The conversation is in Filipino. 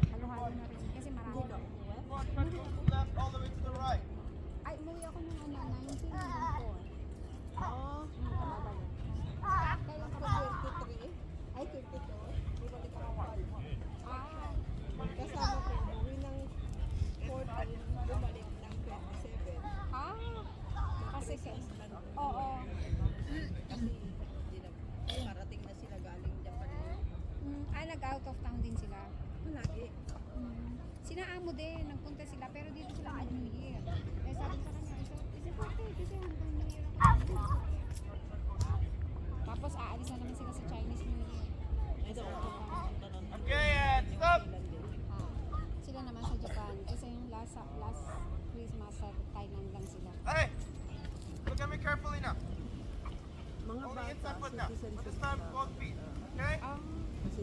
Halo-halo na rin kasi marami. Left all the way to the right. Ay, umuwi ako ng 1994. Oh, Kababalik. Kailan ka ba? 23. Ay, 22. Ibalik ako. Ah, Kasama ko, umuwi ng 14, bumalik ng 27. ah. Kasi, Christmas lang. oo. Kasi, parating na sila galing Japan. Nag-out of town din sila. Lagi. Sina amo din, nagpunta sila, pero dito sila nag-New Year. Eh sabi sa kanya, is it okay? Kasi hanggang New Year ako. Tapos aalis na naman sila sa Chinese New Year. Ay, daw ako pupunta nun. Okay, and stop. Sila naman sa Japan. Kasi yung last Christmas sa Thailand lang sila. Hey, look at me carefully now. Mga Only bata, inside foot now. citizen Put the sila. stomp both feet. Okay?